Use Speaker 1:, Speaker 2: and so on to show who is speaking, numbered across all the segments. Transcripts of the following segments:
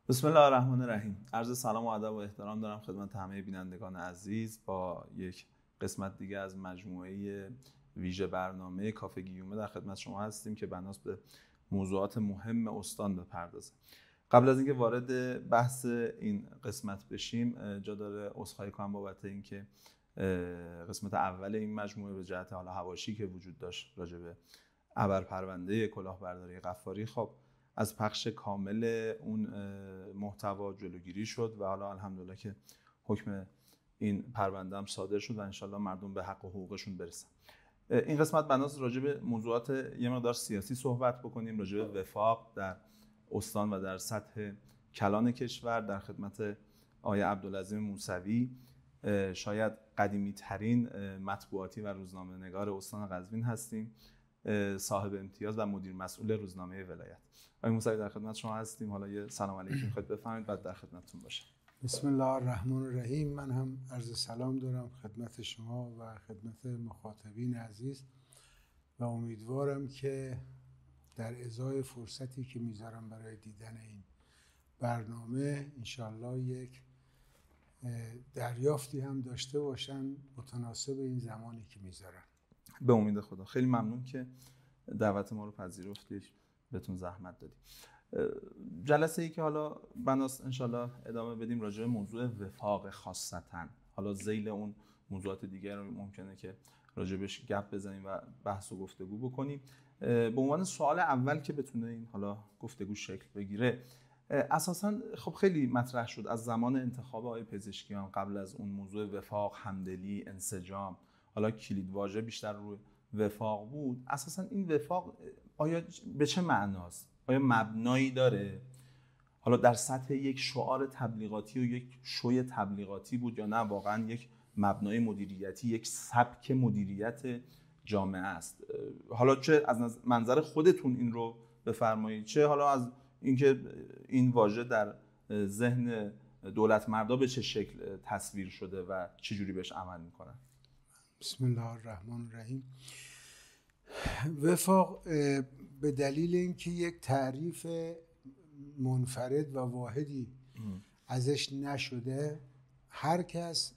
Speaker 1: بسم الله الرحمن الرحیم. عرض سلام و ادب و احترام دارم خدمت همه بینندگان عزیز با یک قسمت دیگه از مجموعه ویژه برنامه کافه گیومه در خدمت شما هستیم که بناس به موضوعات مهم استان بپردازه. قبل از اینکه وارد بحث این قسمت بشیم جا داره عذرخواهی کنم بابت اینکه قسمت اول این مجموعه به جهت حالا حواشی که وجود داشت راجع به ابرپرونده کلاهبرداری غفاری خب از پخش کامل اون محتوا جلوگیری شد و حالا الحمدلله که حکم این پرونده هم صادر شد و انشالله مردم به حق و حقوقشون برسن. این قسمت بناس راجع به موضوعات یه مقدار سیاسی صحبت بکنیم، راجع به وفاق در استان و در سطح کلان کشور. در خدمت آقای عبدالعظیم موسوی، شاید قدیمی ترین مطبوعاتی و روزنامه نگار استان قزوین هستیم، صاحب امتیاز و مدیر مسئول روزنامه ولایت. آقای موسوی در خدمت شما هستیم. حالا یه سلام علیکم خواهید بفرمایید بعد در خدمتتون باشم.
Speaker 2: بسم الله الرحمن الرحیم. من هم عرض سلام دارم خدمت شما و خدمت مخاطبین عزیز و امیدوارم که در ازای فرصتی که میذارم برای دیدن این برنامه انشالله یک دریافتی هم داشته باشن متناسب این زمانی که میذارن.
Speaker 1: به امید خدا. خیلی ممنون که دعوت ما رو پذیرفتید، بهتون زحمت دادیم. جلسه ای که حالا بناس انشالله ادامه بدیم راجع به موضوع وفاق خاصتاً، حالا ذیل اون موضوعات دیگر رو ممکنه که راجع بهش گپ بزنیم و بحث و گفتگو بکنیم. به عنوان سوال اول که بتونه این حالا گفتگو شکل بگیره، اساساً خب خیلی مطرح شد از زمان انتخاب آقای پزشکیان، قبل از اون موضوع وفاق، همدلی، انسجام، حالا کلیدواژه بیشتر روی وفاق بود. اساساً این وفاق آیا به چه معناست؟ آیا مبنایی داره؟ حالا در سطح یک شعار تبلیغاتی و یک شوی تبلیغاتی بود یا نه واقعا یک مبنای مدیریتی، یک سبک مدیریت جامعه است؟ حالا چه از منظر خودتون این رو بفرمایید، چه حالا از اینکه این واژه در ذهن دولت مردا به چه شکل تصویر شده و چه جوری بهش عمل میکنن.
Speaker 2: بسم الله الرحمن الرحیم. وفاق به دلیل اینکه یک تعریف منفرد و واحدی ازش نشده، هر کس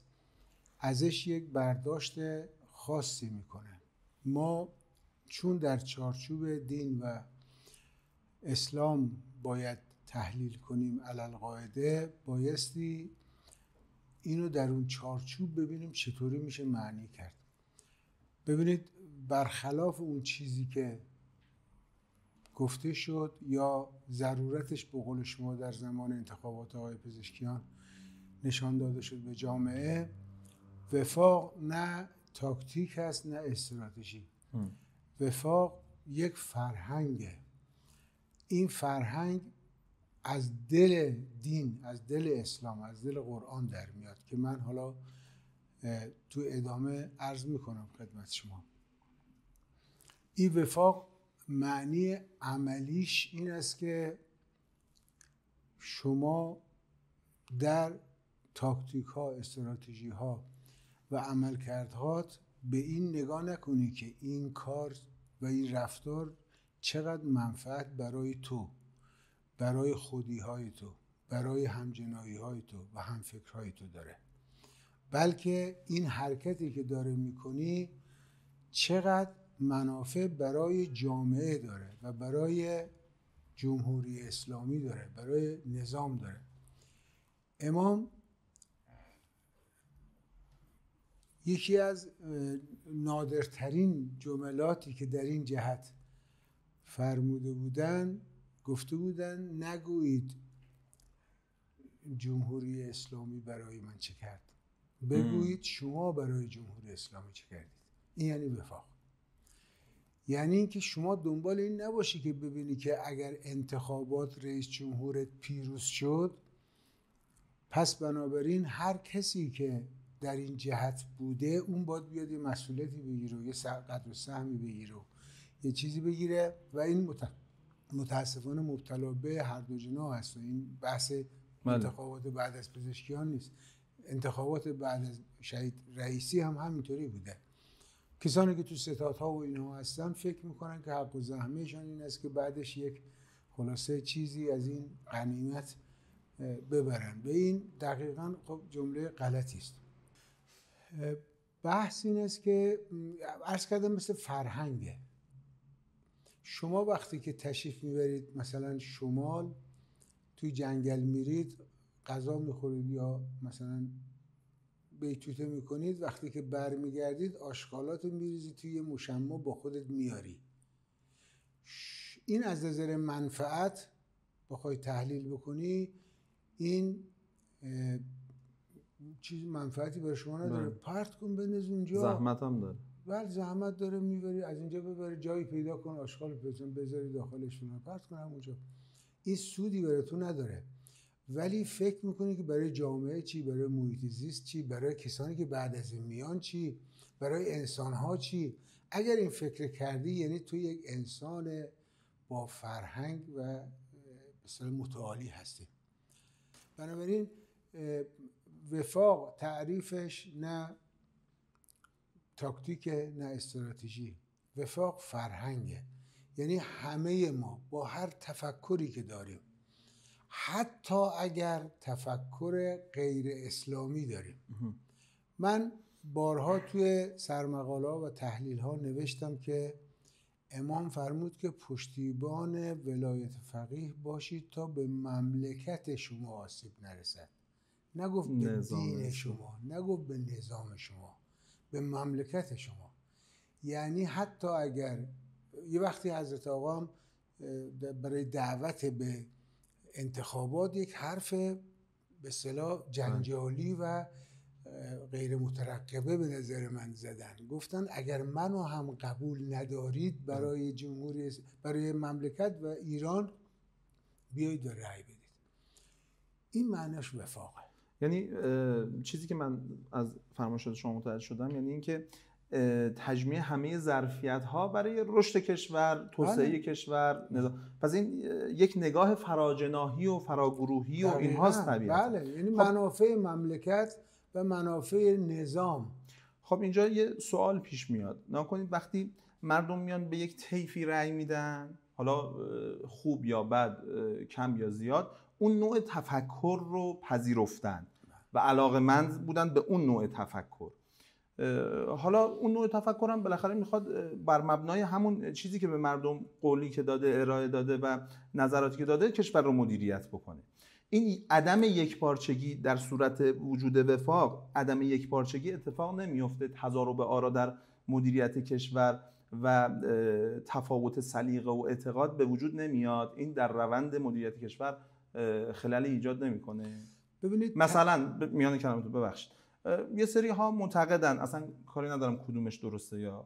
Speaker 2: ازش یک برداشت خاصی میکنه. ما چون در چارچوب دین و اسلام باید تحلیل کنیم علالقاعده، بایستی اینو در اون چارچوب ببینیم چطوری میشه معنی کرد. ببینید، برخلاف اون چیزی که گفته شد یا ضرورتش به قول شما در زمان انتخابات آقای پزشکیان نشان داده شد به جامعه، وفاق نه تاکتیک هست نه استراتژی. وفاق یک فرهنگه. این فرهنگ از دل دین، از دل اسلام، از دل قرآن در میاد که من حالا تو ادامه عرض میکنم خدمت شما. این وفاق معنی عملیش این است که شما در تاکتیک ها، استراتژی ها و عملکردهات به این نگاه نکنی که این کار و این رفتار چقدر منفعت برای تو، برای خودی های تو، برای همجنایی های تو و همفکرهای تو داره، بلکه این حرکتی که داره میکنی چقدر منافع برای جامعه داره و برای جمهوری اسلامی داره، برای نظام داره. امام یکی از نادرترین جملاتی که در این جهت فرموده بودن، گفته بودن نگویید جمهوری اسلامی برای من چه کرد، بگویید شما برای جمهوری اسلامی چه کردید. این یعنی وفاق. یعنی اینکه شما دنبال این نباشی که ببینی که اگر انتخابات رئیس جمهورت پیروز شد، پس بنابراین هر کسی که در این جهت بوده اون باید بیاد یه مسئولیتی بگیره و یه قدر و سهمی بگیره و یه چیزی بگیره و این متاسفانه مبتلا به هر دو جناح هست. و این بحث انتخابات بعد از پزشکیان نیست، انتخابات بعد از شهید رئیسی هم همینطوری بوده. کسانی که تو ستادها و اینها هستن فکر میکنن که حق و زحمهشان این است که بعدش یک خلاصه چیزی از این غنیمت ببرن. و این دقیقاً خب جمله غلطی است. بحث این است که عرض کردم مثل فرهنگه. شما وقتی که تشریف میبرید مثلا شمال، توی جنگل میرید غذا میخورید یا مثلا بیتوته میکنید، وقتی که برمیگردید آشغالات رو میریزید توی یه مشما با خودت میاری. این از نظر منفعت بخوای تحلیل بکنی، این چیز منفعتی برای شما نداره. پرت کن بنداز اونجا.
Speaker 1: زحمت هم داره.
Speaker 2: بله زحمت داره، میبری از اینجا ببری جایی پیدا کن، آشغال بذاری داخلش، پرت کن همونجا. این سودی برای تو نداره. ولی فکر میکنی که برای جامعه چی، برای محیط زیست چی، برای کسانی که بعد از این میان چی، برای انسانها چی. اگر این فکر کردی یعنی تو یک انسان با فرهنگ و مثلا متعالی هستی. بنابراین وفاق تعریفش نه تاکتیک نه استراتژی، وفاق فرهنگه. یعنی همه ما با هر تفکری که داریم، حتی اگر تفکر غیر اسلامی داریم. من بارها توی سرمقاله و تحلیل ها نوشتم که امام فرمود که پشتیبان ولایت فقیه باشید تا به مملکت شما آسیب نرسد. نگفت به دین شما، نگفت به نظام شما، به مملکت شما. یعنی حتی اگر یه وقتی حضرت آقا برای دعوت به انتخابات یک حرف به اصطلاح جنجالی و غیر مترقبه به نظر من زدن. گفتن اگر منو هم قبول ندارید برای جمهوری، برای مملکت و ایران، بیایید و رأی بدید. این معنیش وفاقه.
Speaker 1: یعنی چیزی که من از فرمایشات شما متوجه شدم یعنی اینکه تجمیع همه ظرفیت‌ها برای رشد کشور، توسعه کشور، پس این یک نگاه فراجناحی و فراگروهی و اینهاست طبیعتاً.
Speaker 2: بله، یعنی منافع مملکت و منافع نظام.
Speaker 1: خب اینجا یه سوال پیش میاد. نکنید وقتی مردم میان به یک طیفی رأی میدن، حالا خوب یا بد، کم یا زیاد، اون نوع تفکر رو پذیرفتن و علاقه‌مند بودن به اون نوع تفکر. حالا اون نوع تفکر هم بالاخره میخواد بر مبنای همون چیزی که به مردم قولی که داده، ارائه داده و نظراتی که داده کشور رو مدیریت بکنه. این عدم یکپارچگی در صورت وجود وفاق، عدم یکپارچگی اتفاق نمیفته. تضارب آرا در مدیریت کشور و تفاوت سلیقه و اعتقاد به وجود نمیاد. این در روند مدیریت کشور خللی ایجاد نمیکنه.
Speaker 2: ببینید
Speaker 1: مثلا میان کلامتون ببخشید، یه سری ها معتقدن، اصلا کاری ندارم کدومش درسته یا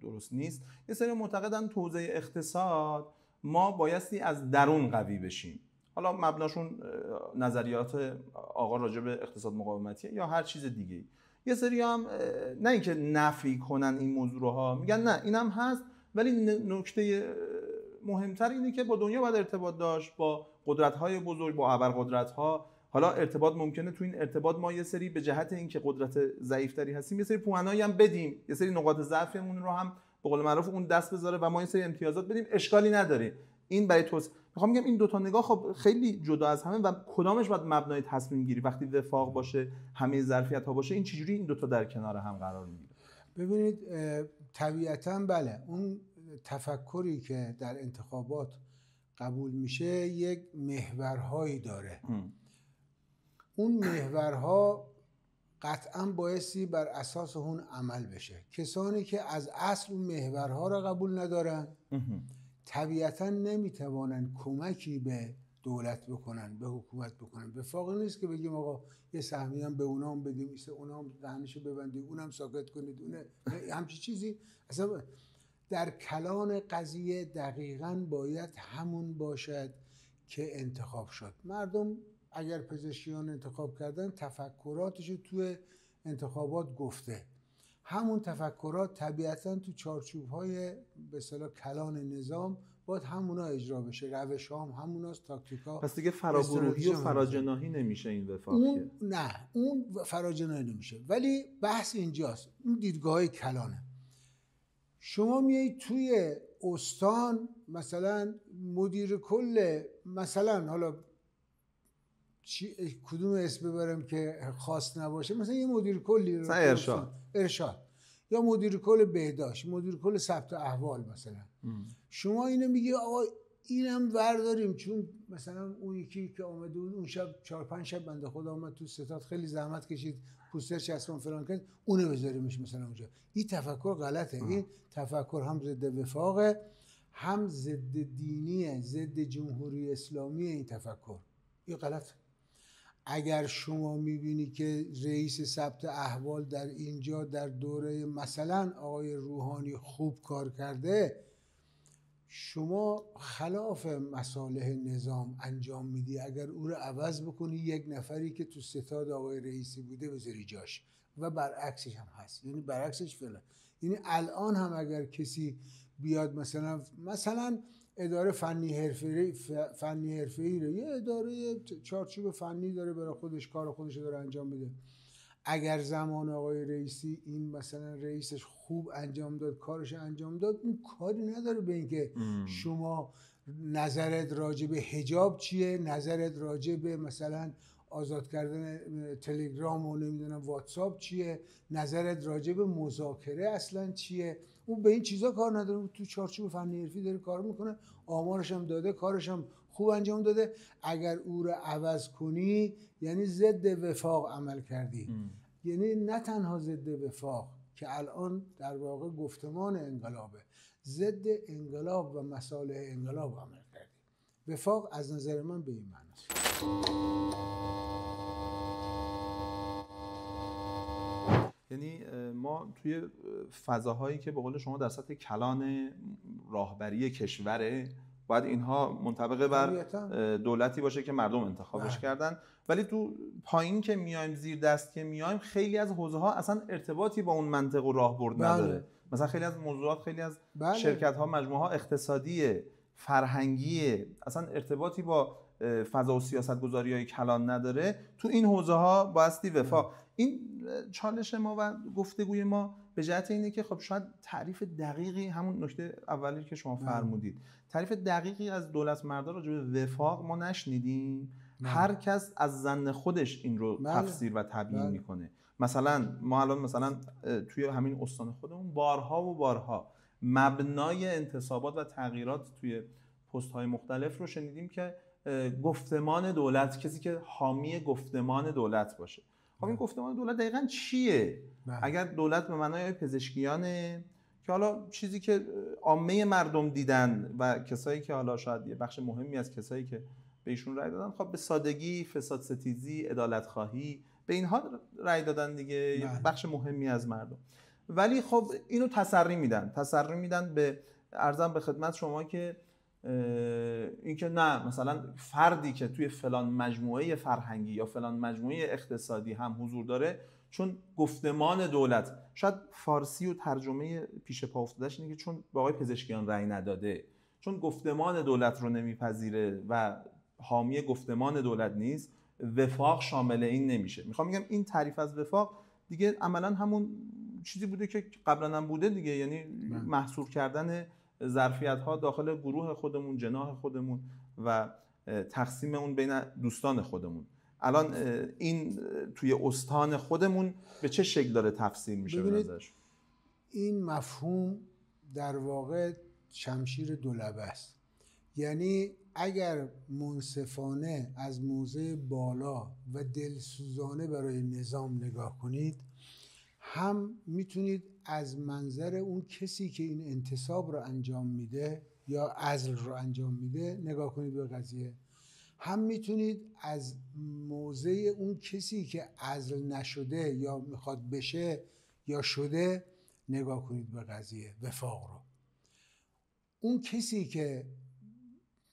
Speaker 1: درست نیست، یه سری معتقدن تو حوزه اقتصاد ما بایستی از درون قوی بشیم. حالا مبناشون نظریات آقا راجع به اقتصاد مقاومتیه یا هر چیز دیگه. یه سری هم نه اینکه نفی کنن این موضوع ها، میگن نه اینم هست، ولی نکته مهمتر اینه که با دنیا باید ارتباط داشت، با قدرت‌های بزرگ، با ابرقدرت‌ها. حالا ارتباط ممکنه تو این ارتباط ما یه سری به جهت اینکه قدرت ضعیف‌تری هستیم یه سری پوانایی هم بدیم، یه سری نقاط ضعفمون رو هم به قول معروف اون دست بذاره و ما یه سری امتیازات بدیم، اشکالی نداره. این برای میخوام بگم این دو تا نگاه خب خیلی جدا از همه و کدامش باید مبنای تصمیم گیری وقتی وفاق باشه، همه ظرفیت‌ها باشه، این چجوری این دو تا در کنار هم قرار میگیره؟
Speaker 2: ببینید طبیعتاً بله، اون تفکری که در انتخابات قبول میشه یک محورهایی داره. اون محورها قطعاً بایستی بر اساس اون عمل بشه. کسانی که از اصل اون محورها را قبول ندارن طبیعتاً نمیتوانن کمکی به دولت بکنن، به حکومت بکنن. وفاق نیست که بگیم آقا یه سهمی هم به اونام بدیم، اونام دهنشو ببندیم، اونم ساکت کنید، اونه همچین چیزی. اصلا در کلان قضیه دقیقاً باید همون باشد که انتخاب شد. مردم اگر پزشکیان انتخاب کردن تفکراتشو توی انتخابات گفته، همون تفکرات طبیعتاً تو چارچوب‌های به اصطلاح کلان نظام باید همونا اجرا بشه. روش هم هموناست، تاکتیکا.
Speaker 1: پس دیگه فراگروهی و فراجناحی نمیشه این وفاقیه.
Speaker 2: اون فراجناحی نمیشه. ولی بحث اینجاست، اون دیدگاه‌های کلانه. شما میایید توی استان مثلا مدیر کل مثلا حالا کدوم اسم ببرم که خاص نباشه، مثلا یه مدیر کلی رو ارشاد یا مدیر کل بهداشت، مدیر کل ثبت احوال مثلا. شما اینو میگی آقا اینم ورداریم، چون مثلا اون یکی که اومده بود اون شب 4-5 شب بنده خدا اومد تو ستاد خیلی زحمت کشید پوستر چسبون فلان کرد، اونو بذاریمش مثلا اونجا. این تفکر غلطه. این تفکر هم ضد وفاقه، هم ضد دینیه، ضد جمهوری اسلامی. این تفکر این غلطه. اگر شما میبینی که رئیس ثبت احوال در اینجا در دوره مثلا آقای روحانی خوب کار کرده، شما خلاف مصالح نظام انجام میدی. اگر او رو عوض بکنی، یک نفری که تو ستاد آقای رئیسی بوده بذاری جاش، و برعکسش هم هست. یعنی برعکسش فعلا، یعنی الان هم اگر کسی بیاد مثلا اداره فنی حرفه‌ای رو، یه اداره چارچوب فنی داره برای خودش، کار خودش داره انجام میده، اگر زمان آقای رئیسی این مثلا رئیسش خوب انجام داد، کارش انجام داد، اون کاری نداره به اینکه شما نظرت راجع به حجاب چیه، نظرت راجع به مثلا آزاد کردن تلگرام و نمیدونم واتساپ چیه، نظرت راجع به مذاکره اصلا چیه. اون به این چیزا کار نداره. اون تو چارچوب فنی حرفی داره کار میکنه، آمارش هم داده، کارش هم خوب انجام داده. اگر او رو عوض کنی یعنی ضد وفاق عمل کردی. یعنی نه تنها ضد وفاق که الان در واقع گفتمان انقلابه، ضد انقلاب و مصالح انقلاب عمل کردی. وفاق از نظر من به این معناست.
Speaker 1: یعنی ما توی فضاهایی که به قول شما در سطح کلان راهبری کشوره، باید اینها منطبق بر دولتی باشه که مردم انتخابش کردن، ولی تو پایین که میایم، زیر دست که میایم، خیلی از حوزه ها اصلا ارتباطی با اون منطق و راهبرد نداره. مثلا خیلی از موضوعات، خیلی از شرکت ها، مجموعه ها اقتصادی، فرهنگی، اصلا ارتباطی با فضا و سیاست گذاری های کلان نداره. تو این حوزه ها بایستی وفاق. این چالش ما و گفتگوی ما به جهت اینه که خب شاید تعریف دقیقی، همون نکته اولی که شما فرمودید، تعریف دقیقی از دولت مردا راجع به وفاق ما نشنیدیم. هر کس از ظن خودش این رو تفسیر و تبیین میکنه. مثلا ما الان مثلا توی همین استان خودمون بارها مبنای انتصابات و تغییرات توی پست های مختلف رو شنیدیم که گفتمان دولت، کسی که حامی گفتمان دولت باشه. خب این گفتمان دولت دقیقاً چیه؟ اگر دولت به معنای پزشکیانه، که حالا چیزی که عامه مردم دیدن و کسایی که حالا شاید یه بخش مهمی از کسایی که به ایشون رأی دادن، خب به سادگی فساد ستیزی، عدالت خواهی، به اینها رأی دادن دیگه، بخش مهمی از مردم. ولی خب اینو تسری میدن به عرضم به خدمت شما که اینکه نه، مثلا فردی که توی فلان مجموعه فرهنگی یا فلان مجموعه اقتصادی هم حضور داره، چون گفتمان دولت، شاید فارسی و ترجمه پیش پا افتادهش اینه که چون به آقای پزشکیان رأی نداده، چون گفتمان دولت رو نمیپذیره و حامی گفتمان دولت نیست، وفاق شامل این نمیشه. میخوام بگم این تعریف از وفاق دیگه عملاً همون چیزی بوده که قبلا هم بوده دیگه، یعنی محصور کردن ظرفیت‌ها داخل گروه خودمون، جناح خودمون و تقسیم اون بین دوستان خودمون. الان این توی استان خودمون به چه شکل داره تفسیر میشه به نظرش؟
Speaker 2: این مفهوم در واقع شمشیر دولبه است. یعنی اگر منصفانه از موضع بالا و دلسوزانه برای نظام نگاه کنید، هم میتونید از منظر اون کسی که این انتصاب رو انجام میده یا عزل رو انجام میده نگاه کنید به قضیه، هم میتونید از موضع اون کسی که عزل نشده یا میخواد بشه یا شده نگاه کنید به قضیه وفاق رو. اون کسی که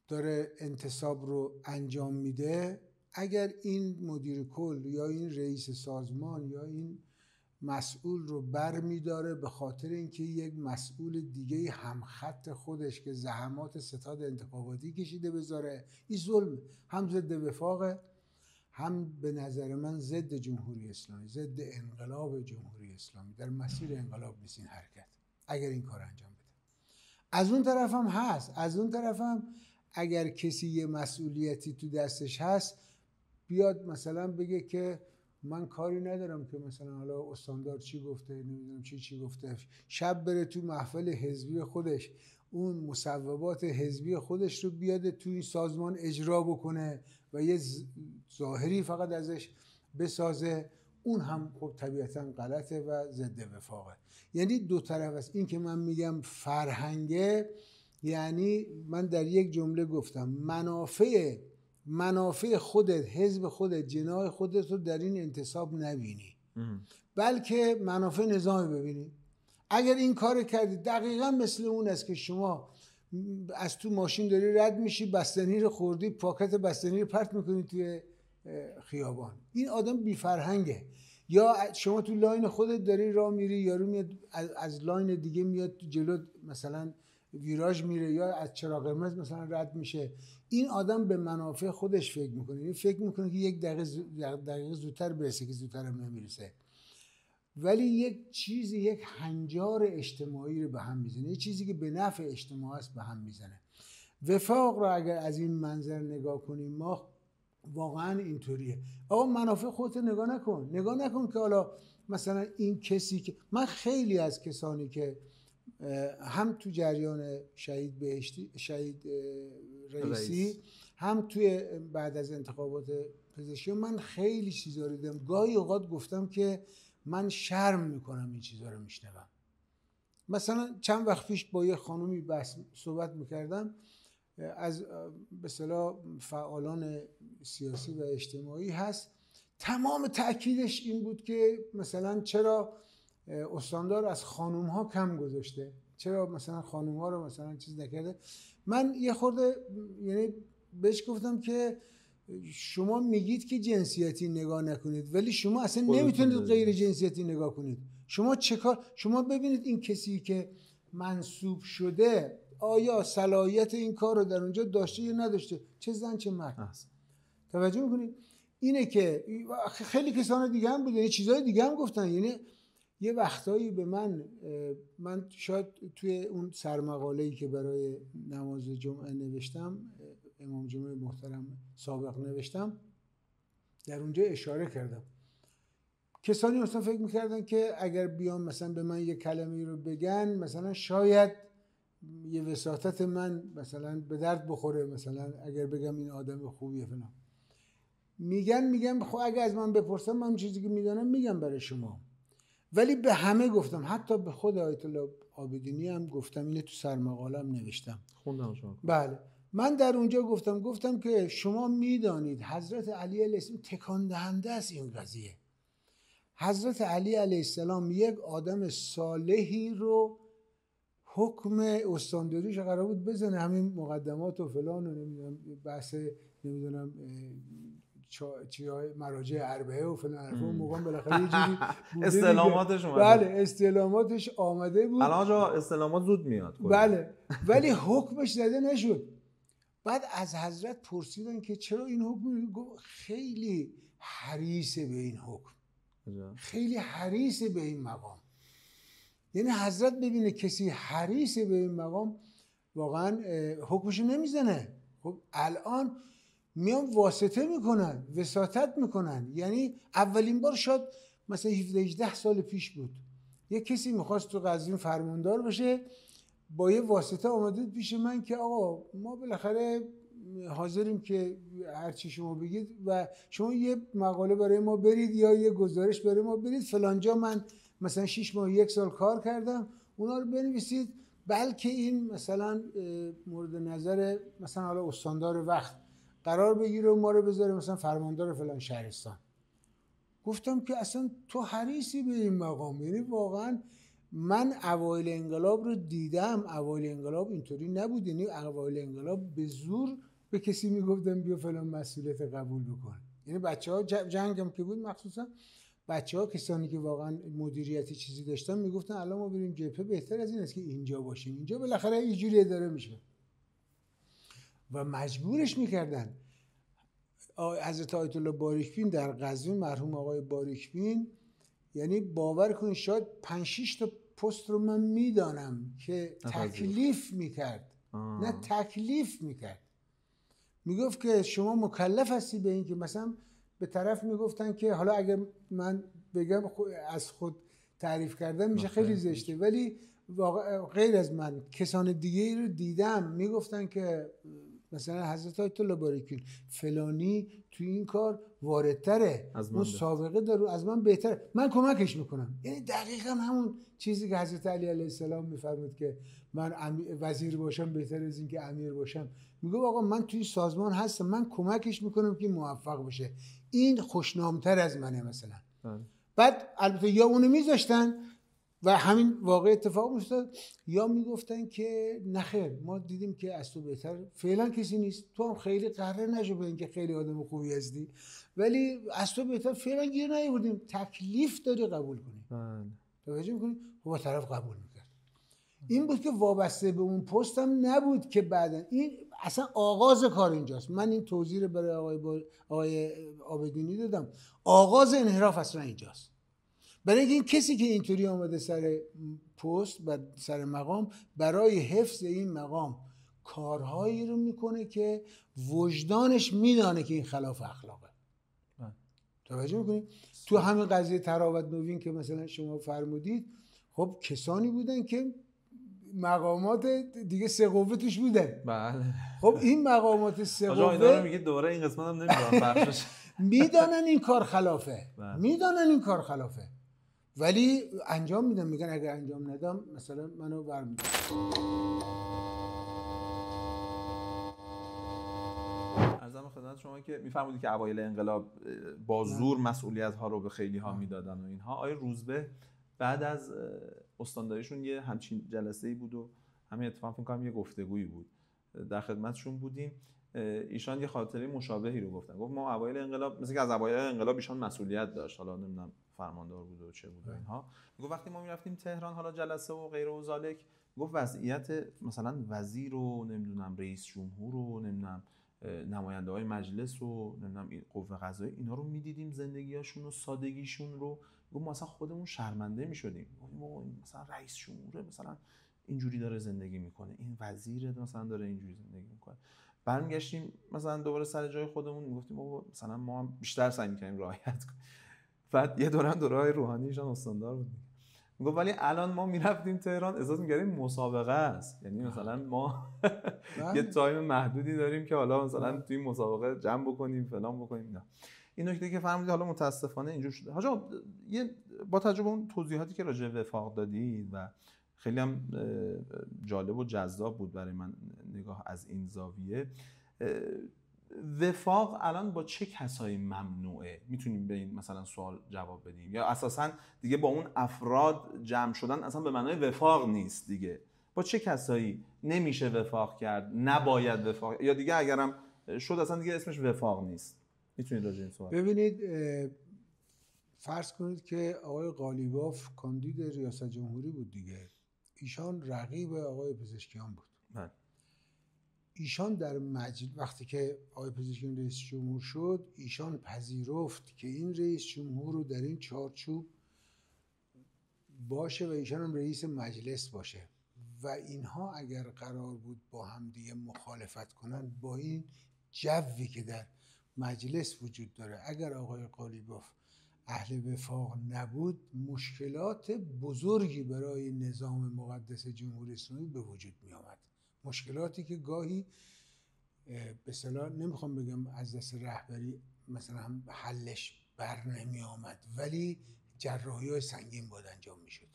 Speaker 2: داره انتصاب رو انجام میده، اگر این مدیر کل یا این رئیس سازمان یا این مسئول رو بر میداره به خاطر اینکه یک مسئول دیگه همخط خودش که زحمات ستاد انتخاباتی کشیده بذاره، این ظلم، هم ضد وفاقه، هم به نظر من ضد جمهوری اسلامی، ضد انقلاب جمهوری اسلامی. در مسیر انقلاب نیست این حرکت اگر این کار انجام بده. از اون طرف هم هست، از اون طرف هم اگر کسی یه مسئولیتی تو دستش هست، بیاد مثلا بگه که من کاری ندارم که مثلا حالا استاندار چی گفته، نمیدونم چی گفته، شب بره تو محفل حزبی خودش اون مصوبات حزبی خودش رو بیاد تو این سازمان اجرا بکنه و یه ظاهری فقط ازش بسازه، اون هم خب طبیعتا غلطه و ضد وفاقه. یعنی دو طرف است. این که من میگم فرهنگه، یعنی من در یک جمله گفتم منافع خودت، حزب خودت، جناح خودت رو در این انتصاب نبینی، بلکه منافع نظامی ببینی. اگر این کار کردی دقیقا مثل اون است که شما از تو ماشین داری رد میشی، بستنی رو خوردی، پاکت بستنی رو پرت میکنی توی خیابان، این آدم بی فرهنگه. یا شما تو لاین خودت داری راه میری، یارو میاد از لاین دیگه میاد جلو مثلا ویراژ میره یا از چراغ قرمز مثلا رد میشه، این آدم به منافع خودش فکر میکنه، این فکر میکنه که یک دقیقه زودتر برسه که زودتر هم نمیرسه، ولی یک هنجار اجتماعی رو به هم میزنه، یه چیزی که به نفع اجتماع است به هم میزنه. وفاق رو اگر از این منظر نگاه کنیم ما واقعا اینطوریه. آقا منافع خودت نگاه نکن که حالا مثلا این کسی که من خیلی از کسانی که هم تو جریان شهید رئیسی هم توی بعد از انتخابات پزشکی من خیلی چیزا رو دیدم، گاهی اوقات گفتم که من شرم میکنم این چیزا رو میشنوم. مثلا چند وقت پیش با یه خانومی صحبت میکردم، از به اصطلاح فعالان سیاسی و اجتماعی هست، تمام تأکیدش این بود که مثلا چرا استاندار از خانوم ها کم گذاشته، چرا مثلا خانوم ها رو مثلا چیز نکرده. من یه خورده یعنی بهش گفتم که شما میگید که جنسیتی نگاه نکنید، ولی شما اصلا نمیتونید غیر جنسیتی نگاه کنید. شما ببینید این کسی که منصوب شده آیا صلاحیت این کار رو در اونجا داشته یا نداشته، چه زن چه مرد. توجه میکنید؟ اینه که خیلی کسان دیگه هم بودن، چیزای دیگه هم گفتن. یعنی یه وقتایی به من شاید توی اون سرمقاله‌ای که برای نماز جمعه نوشتم، امام جمعه محترم سابق نوشتم، در اونجا اشاره کردم. کسانی مثلا فکر میکردن که اگر بیان مثلا به من یه کلمه‌ای رو بگن مثلا شاید یه وساطت من مثلا به درد بخوره، مثلا اگر بگم این آدم خوبیه فلان. میگم خب اگر از من بپرسن من چیزی که میدونم میگم برای شما، ولی به همه گفتم، حتی به خود آیت الله عابدینی هم گفتم، اینو تو سرمقاله‌ام نوشتم.
Speaker 1: خوندم شما.
Speaker 2: بله من در اونجا گفتم که شما میدانید حضرت علی علیه السلام تکان دهنده است این قضیه. حضرت علی علیه السلام یک آدم صالحی رو حکم استانداریش قرار بود بزنه، همین مقدمات و فلان و نمیدونم بحث نمیدونم مراجع اربعه و فلان اون موقع بالاخره یه جوری
Speaker 1: استعلاماتش اومده.
Speaker 2: بله استعلاماتش آمده بود.
Speaker 1: الان جا استعلامات زود میاد.
Speaker 2: بله ولی حکمش زده نشد. بعد از حضرت پرسیدن که چرا این حکم، گفت خیلی حریصه به این حکم، خیلی حریصه به این مقام. یعنی حضرت ببینه کسی حریصه به این مقام واقعا حکمشو نمیزنه. خب الان میان واسطه میکنن، وساطت میکنن. یعنی اولین بار شاید مثلا 17-18 سال پیش بود یک کسی میخواست تو قزوین فرماندار بشه، با یه واسطه آمده پیش من که آقا ما بالاخره حاضریم که هر چی شما بگید و شما یه مقاله برای ما برید یا یه گزارش برای ما برید فلانجا، من مثلا 6 ماه 1 سال کار کردم، اونا رو بنویسید، بلکه این مثلا مورد نظر مثلا حالا استاندار وقت قرار بگیره و ما رو بذاره مثلا فرماندار فلان شهرستان. گفتم که اصلا تو حریصی به این مقام. یعنی واقعا من اوایل انقلاب رو دیدم، اوایل انقلاب اینطوری نبود. یعنی اوایل انقلاب به زور به کسی میگفتن بیا فلان مسئولیت قبول بکن. یعنی بچه‌ها جنگم که بود، مخصوصا بچه‌ها کسانی که واقعا مدیریتی چیزی داشتن میگفتن الان ما بریم جبهه بهتر از این است که اینجا باشیم، اینجا بالاخره یه جوری اداره میشه و مجبورش میکردن. حضرت آیت الله باریکبین در قزوین، مرحوم آقای باریکبین، یعنی باور کنید شاید 5-6 تا پست رو من میدانم که تکلیف میکرد. تکلیف میکرد، میگفت که شما مکلف هستی به این که مثلا به طرف میگفتن که حالا اگر من بگم از خود تعریف کردن میشه خیلی زشته، ولی غیر از من کسان دیگه رو دیدم میگفتن که مثلا حضرت آیت الله بارک‌الله فلانی توی این کار واردتره، اون سابقه داره، از من بهتره، من کمکش میکنم. یعنی دقیقا همون چیزی که حضرت علی علیه السلام میفرمود که من وزیر باشم بهتر از این که امیر باشم. میگه آقا من توی سازمان هستم، من کمکش میکنم که موفق باشه، این خوشنامتر از منه مثلا. بعد البته یا اونو میذاشتن و همین واقع اتفاق افتاد، یا میگفتن که نخیر ما دیدیم که از تو بهتر فعلا کسی نیست، تو هم خیلی قهر نشو به اینکه خیلی آدم خوبی هستی، ولی از تو بهتر فعلا گیر نیاوردیم، تکلیف داری قبول کنی. توجه میکنی؟ با طرف قبول میکرد. این بود که وابسته به اون پست هم نبود که بعدن این اصلا آغاز کار اینجاست. من این توضیح رو برای آقای عابدینی دادم، آغاز انحراف اصلا اینجاست. برای اینکه این کسی که اینطوری آمده سر پست و سر مقام، برای حفظ این مقام کارهایی رو میکنه که وجدانش میدانه که این خلاف اخلاقه. توجه میکنید؟ تو همین قضیه تراوت نوین که مثلا شما فرمودید، خب کسانی بودن که مقامات دیگه سه قوه توش بودن.
Speaker 1: بله.
Speaker 2: خب این مقامات سه قوه
Speaker 1: اینا رو میگه دوره این قسمت هم نمیدونم بخشش
Speaker 2: میدانن این کار خلافه، میدانن این کار خلافه، ولی انجام میدن. میگن اگر انجام ندم مثلا منو برمی‌دارن.
Speaker 1: عرضم خدمت شما که میفرمودید که اوایل انقلاب با زور مسئولیت ها رو به خیلی ها میدادن و اینها. آقای روزبه بعد از استانداریشون یه همچین جلسه‌ای بود و همین اتفاق فکر کنم یه گفتگویی بود، در خدمتشون بودیم. ایشان یه خاطره مشابهی رو گفتن. گفت ما اوایل انقلاب، مثل که از اوایل انقلاب ایشان مسئولیت داشت، حالا نمیدونم فرماندار بود و چه بود و اینها. گفت وقتی ما میرفتیم تهران حالا جلسه و غیره و ذالک، گفت وضعیت مثلا وزیر و نمیدونم رئیس جمهور و نمیدونم نماینده‌های مجلس و نمیدونم قوه قضاییه، اینا رو میدیدیم زندگیاشون و سادگیشون رو، گفت ما اصلا خودمون شرمنده میشدیم. مثلا رئیس جمهور مثلا اینجوری داره زندگی میکنه، این وزیر مثلا داره اینجوری زندگی میکنه. برمیگشتیم مثلا دوباره سر جای خودمون، میگفتیم مثلا ما هم بیشتر سعی میکنیم رعایت کنیم. بعد یه دورهای روحانی ایشان استاندار بود. میگفت ولی الان ما میرفتیم تهران احساس میکردیم مسابقه است، یعنی مثلا ما یه تایم محدودی داریم که حالا مثلا توی مسابقه جمع بکنیم فلان بکنیم. نه این نکته که فرمودید حالا متاسفانه اینجور شده. حاج آقا با توجه به اون توضیحاتی که راجع به وفاق دادید و خیلی هم جالب و جذاب بود برای من نگاه از این زاویه، وفاق الان با چه کسایی ممنوعه؟ میتونیم به این مثلا سوال جواب بدیم؟ یا اساسا دیگه با اون افراد جمع شدن اصلا به معنای وفاق نیست دیگه؟ با چه کسایی نمیشه وفاق کرد، نباید وفاق، یا دیگه اگرم شد اصلا دیگه اسمش وفاق نیست؟ میتونید راجع به این سوال
Speaker 2: ببینید. فرض کنید که آقای قالیباف کاندید ریاست جمهوری بود دیگه، ایشان رقیب آقای پزشکیان بود. ایشان در وقتی که آقای پزشکیان رئیس جمهور شد، ایشان پذیرفت که این رئیس جمهور رو در این چارچوب باشه و ایشان هم رئیس مجلس باشه و اینها اگر قرار بود با هم دیگه مخالفت کنن، با این جوی که در مجلس وجود داره، اگر آقای قالیباف اهل وفاق نبود، مشکلات بزرگی برای نظام مقدس جمهوری اسلامی به وجود می آمد. مشکلاتی که گاهی به اصطلاح نمیخوام بگم از دست رهبری مثلا هم حلش بر نمی آمد، ولی جراحی‌های سنگین باید انجام میشد.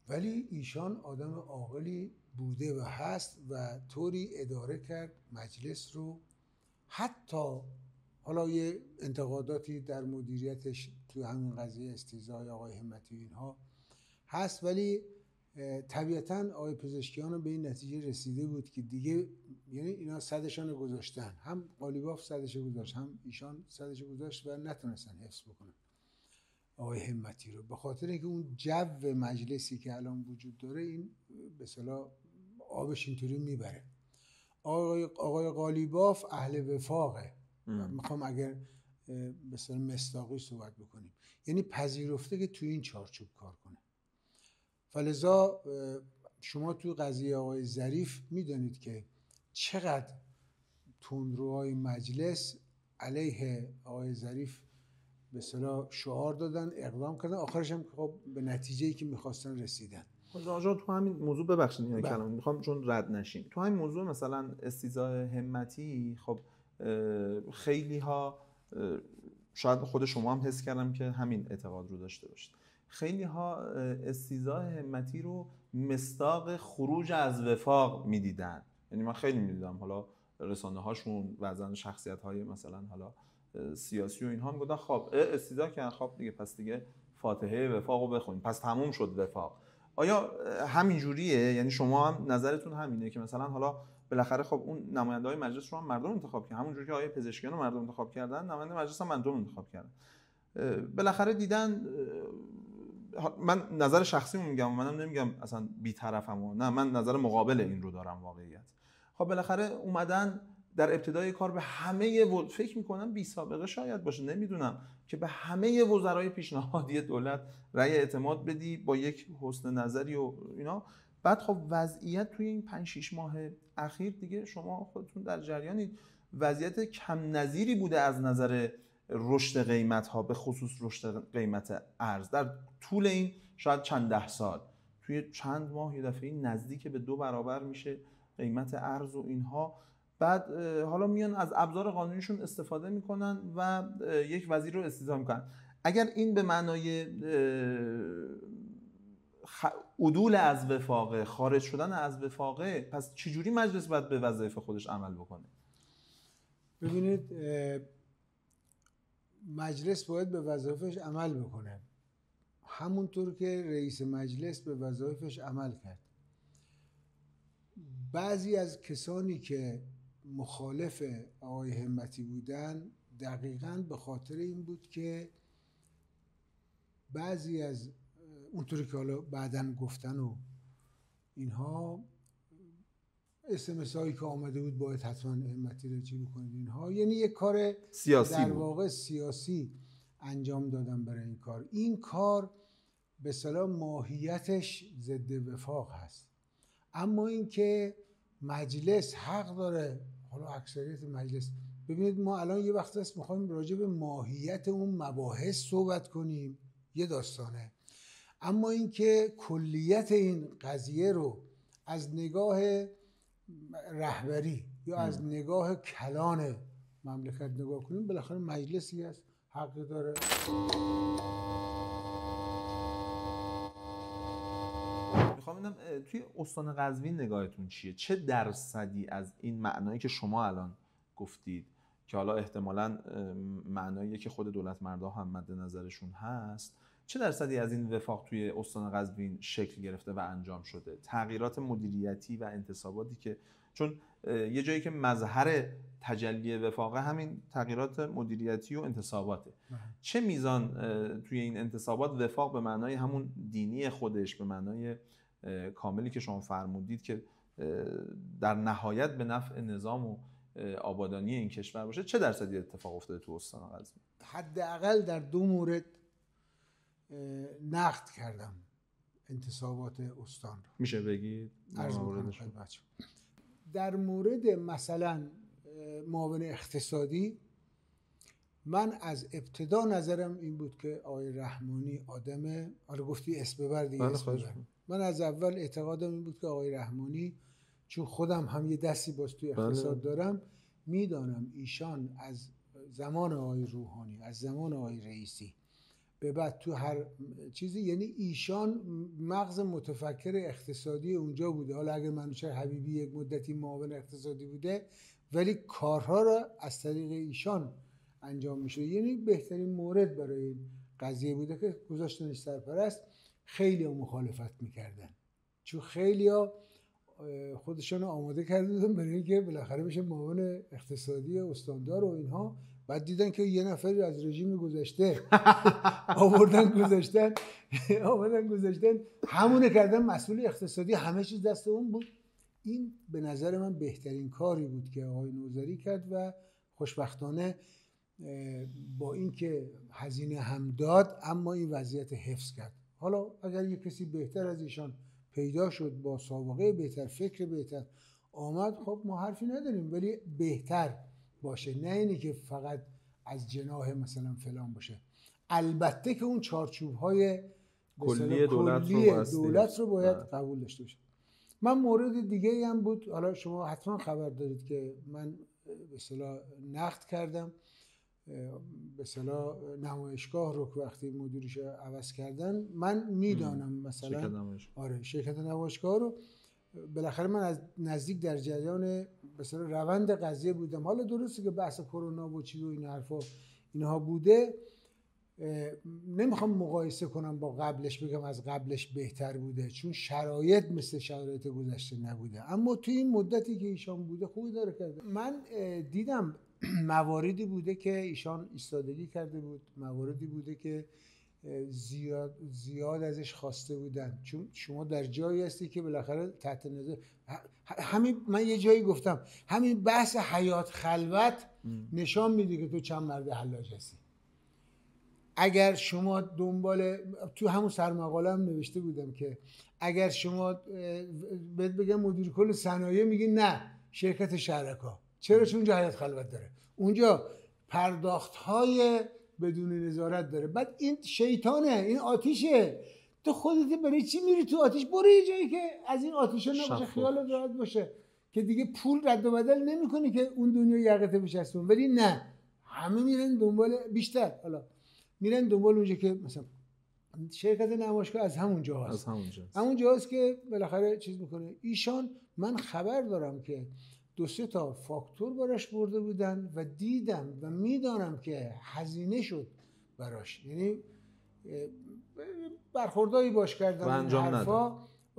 Speaker 2: ولی ایشان آدم عاقلی بوده و هست و طوری اداره کرد مجلس رو، حتی حالا یه انتقاداتی در مدیریتش تو همین قضیه استیضاح آقای همتی اینها هست، ولی طبیعتاً آقای پزشکیان رو به این نتیجه رسیده بود که دیگه، یعنی اینا صدشان گذاشتن، هم قالیباف صدش گذاشت هم ایشان صدش گذاشت و نتونستن حفظ بکنن آقای همتی رو، به خاطر اینکه اون جو مجلسی که الان وجود داره این به اصطلاح آبش اینطوری میبره. آقای قالیباف اهل وفاقه، میخوام اگر به اصطلاح مصداقی صحبت بکنیم، یعنی پذیرفته که توی این چارچوب کار کنه. فلذا شما توی قضیه آقای ظریف میدونید که چقدر تندروهای مجلس علیه آقای ظریف به اصطلاح شعار دادن، اقدام کردن، آخرش هم خب به نتیجه‌ای که می‌خواستن رسیدن.
Speaker 1: آقا تو همین موضوع ببخشید این کلام میخوام چون رد نشیم، تو همین موضوع مثلا استیضاح همتی، خب خیلی ها شاید خود شما هم حس کردم که همین اعتقاد رو داشته باشید، خیلی ها استیضاح همتی رو مصداق خروج از وفاق میدیدن. یعنی من خیلی میدیدم حالا رسانه هاشون بعضن شخصیت های مثلا حالا سیاسی و اینها میگفتن خب استیضاح کردن، خب دیگه پس دیگه فاتحه وفاق رو بخونیم، پس تموم شد وفاق. آیا همین جوریه؟ یعنی شما هم نظرتون همینه که مثلا حالا بالاخره خب اون نماینده‌های مجلس رو هم مردم انتخاب کردن، همون جوری که آقای پزشکیان رو مردم انتخاب کردن، نماینده مجلس هم مردم انتخاب کردن، بالاخره دیدن. من نظر شخصیمو میگم، منم نمیگم اصلا بی‌طرفم، نه من نظر مقابل این رو دارم واقعیت. خب بالاخره اومدن در ابتدای کار به همه فکر میکنم بی سابقه شاید باشه، نمیدونم، که به همه وزرای پیشنهادی دولت رأی اعتماد بدی با یک حسن نظری و اینا. بعد خب وضعیت توی این 5-6 ماه اخیر دیگه شما خودتون در جریانید، وضعیت کم نظیری بوده از نظر رشد قیمت ها، به خصوص رشد قیمت ارز در طول این شاید چند ده سال. توی چند ماه یه دفعه نزدیک به 2 برابر میشه قیمت ارز و اینها. بعد حالا میان از ابزار قانونیشون استفاده میکنن و یک وزیر رو استیضاح میکنن. اگر این به معنای عدول از وفاقه، خارج شدن از وفاقه، پس چجوری مجلس باید به وظایف خودش عمل بکنه؟
Speaker 2: ببینید مجلس باید به وظایفش عمل بکنه همونطور که رئیس مجلس به وظایفش عمل کرد. بعضی از کسانی که مخالف آقای همتی بودن دقیقاً به خاطر این بود که بعضی از اونطوری که حالا بعداً گفتن و اینها SMS هایی که آمده بود باید حتما همتی رو چی بکنید اینها، یعنی یک کار
Speaker 1: سیاسی
Speaker 2: در واقع سیاسی انجام دادن برای این کار. این کار به اصطلاح ماهیتش ضد وفاق هست، اما این که مجلس حق داره، حالا اکثریت مجلس، ببینید ما الان یه وقت هست میخوایم راجع به ماهیت اون مباحث صحبت کنیم، یه داستانه، اما این که کلیت این قضیه رو از نگاه رهبری یا از نگاه کلان مملکت نگاه کنیم، بالاخره مجلسی هست حق داره.
Speaker 1: میخوام ببینم توی استان قزوین نگاهتون چیه؟ چه درصدی از این معنایی که شما الان گفتید که حالا احتمالاً معناییه که خود دولت مردها هم مد نظرشون هست، چه درصدی از این وفاق توی استان قزوین شکل گرفته و انجام شده؟ تغییرات مدیریتی و انتصاباتی که چون یه جایی که مظهر تجلی وفاقه همین تغییرات مدیریتی و انتصاباته، چه میزان توی این انتصابات وفاق به معنای همون دینی خودش، به معنای کاملی که شما فرمودید که در نهایت به نفع نظام و آبادانی این کشور باشه، چه درصدی اتفاق افتاده تو استان قزوین؟
Speaker 2: حداقل در 2 مورد نقد کردم انتصابات استان رو.
Speaker 1: میشه بگید؟
Speaker 2: در مورد مثلا معاون اقتصادی، من از ابتدا نظرم این بود که آقای رحمانی آدم، حالا گفتی اسم ببر دیگه، من از اول اعتقادم این بود که آقای رحمانی، چون خودم هم یه دستی باز توی اقتصاد دارم، میدانم ایشان از زمان آقای روحانی، از زمان آقای رئیسی به بعد تو هر چیزی، یعنی ایشان مغز متفکر اقتصادی اونجا بوده. حالا اگر منوچهر حبیبی یک مدتی معاون اقتصادی بوده ولی کارها را از طریق ایشان انجام میشه. یعنی بهترین مورد برای این قضیه بوده که گذاشتنش سرپرست. خیلی ها مخالفت میکردن چون خیلی ها خودشان آماده کرده بودن برای اینکه بالاخره بشه معاون اقتصادی استاندار و اینها، بعد دیدن که یه نفری از رژیم گذشته آوردن گذاشتن همونه کردن مسئول اقتصادی، همه چیز دست اون بود. این به نظر من بهترین کاری بود که آقای نوذری کرد و خوشبختانه با اینکه هزینه هم داد اما این وضعیت حفظ کرد. حالا اگر یه کسی بهتر از ایشان پیدا شد با سابقه بهتر، فکر بهتر آمد، خب ما حرفی نداریم، ولی بهتر باشه، نه اینی که فقط از جناح مثلا فلان باشه. البته که اون چارچوب‌های
Speaker 1: کلی
Speaker 2: دولت رو باید قبول داشته باشه. من مورد دیگه ای هم بود، حالا شما حتما خبر دارید که من به اصطلاح نقد کردم به اصطلاح نمایشگاه رو که وقتی مدیرش عوض کردن، من میدانم مثلا شرکت نمایشگاه رو بالاخره من از نزدیک در جریان به اصطلاح روند قضیه بودم. حالا درسته که بحث کرونا و چی و این حرفا اینها بوده، نمیخوام مقایسه کنم با قبلش، بگم از قبلش بهتر بوده، چون شرایط مثل شرایط گذشته نبوده، اما توی این مدتی که ایشان بوده خوبی داره کرده. من دیدم مواردی بوده که ایشان ایستادگی کرده بود، مواردی بوده که زیاد ازش خواسته بودن، چون شما در جایی هستی که بالاخره تحت نظر همین، من یه جایی گفتم همین بحث حیات خلوت نشان میده که تو چند مرد حلاج هستی. اگر شما دنبال، تو همون سرمقاله هم نوشته بودم که اگر شما بهت بگم مدیر کل صنایع، میگی نه شرکت شرکا، چرا؟ چون اونجا حیات خلوت داره، اونجا پرداخت‌های بدون نظارت داره. بعد این شیطانه، این آتیشه، تو خودت برای چی میری تو آتیش؟ برو یه جایی که از این آتیشه نباشه، خیالت راحت باشه که دیگه پول رد و بدل نمی‌کنی که اون دنیا یقته بچسبون. ولی نه، همه میرن دنبال بیشتر، حالا میرن دنبال اونجا که مثلا شرکت نمایشگاه از همون جاست، همون جاست که بالاخره چیز میکنه. ایشان من خبر دارم که 2-3 تا فاکتور براش برده بودن و دیدم و میدانم که هزینه شد براش، یعنی برخوردایی باش کردن و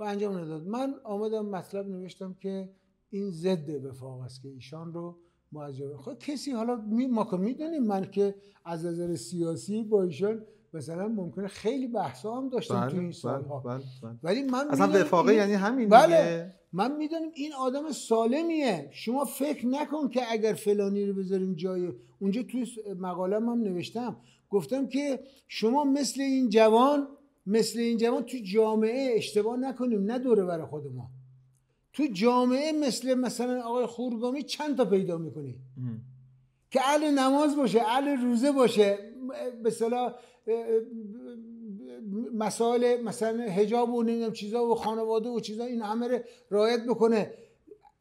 Speaker 2: انجام نداد. من آمدم مطلب نوشتم که این ضد وفاق است که ایشان رو معجبه. خب کسی، حالا ما که میدونیم، من که از نظر سیاسی با ایشان مثلا ممکنه خیلی بحثا هم داشتم تو این سالها، ولی من
Speaker 1: اصلا وفاقه یعنی همین
Speaker 2: دیگه. من میدونم این آدم سالمیه. شما فکر نکن که اگر فلانی رو بذاریم جای اونجا، توی مقاله‌ام هم نوشتم، گفتم که شما مثل این جوان تو جامعه اشتباه نکنیم، نه دوره برای خود ما، تو جامعه مثلا آقای خورگامی چند تا پیدا میکنی که اهل نماز باشه، اهل روزه باشه، به اصطلاح مسائل مثلا حجاب و نمیدونم چیزا و خانواده و چیزا این همه رو رعایت بکنه،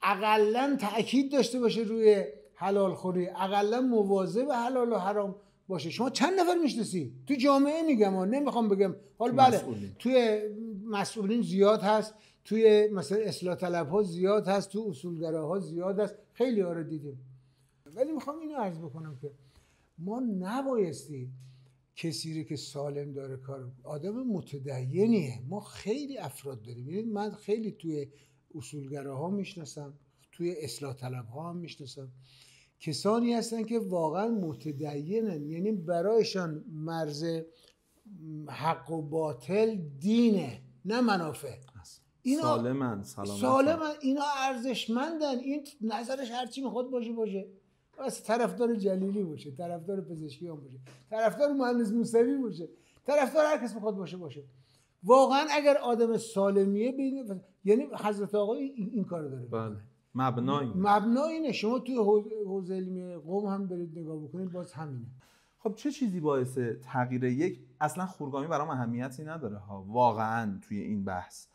Speaker 2: اقلا تأکید داشته باشه روی حلال خوری، اقلا مواظب حلال و حرام باشه. شما چند نفر میشناسی تو جامعه؟ میگم نمیخوام بگم حال، بله توی مسئولین زیاد هست، توی مثلا اصلاح طلب ها زیاد هست، تو اصولگراها زیاد هست، خیلی ها رو دیدیم. ولی میخوام اینو عرض بکنم که ما نبایستی کسی رو که سالم داره کار، آدم متدینیه، ما خیلی افراد داریم. من خیلی توی اصولگراها میشناسم، توی اصلاح طلب ها هم میشناسم، کسانی هستن که واقعا متدینن، یعنی برایشان مرز حق و باطل دینه، نه منافع.
Speaker 1: اینا
Speaker 2: سالمن، اینا ارزشمندن، این نظرش هرچی میخواد باشه، بس طرفدار جلیلی باشه، طرفدار پزشکیان باشه، طرفدار مهندس موسوی باشه، طرفدار هر کس میخواد باشه. واقعا اگر آدم سالمیه ببینید، یعنی حضرت آقای این کارو داره.
Speaker 1: بله. مبنا
Speaker 2: اینه. شما توی حوزه علمی قم هم برید نگاه بکنید، باز همینه.
Speaker 1: خب چه چیزی باعث تغییر اصلا خورگامی برام اهمیتی نداره ها، واقعا توی این بحث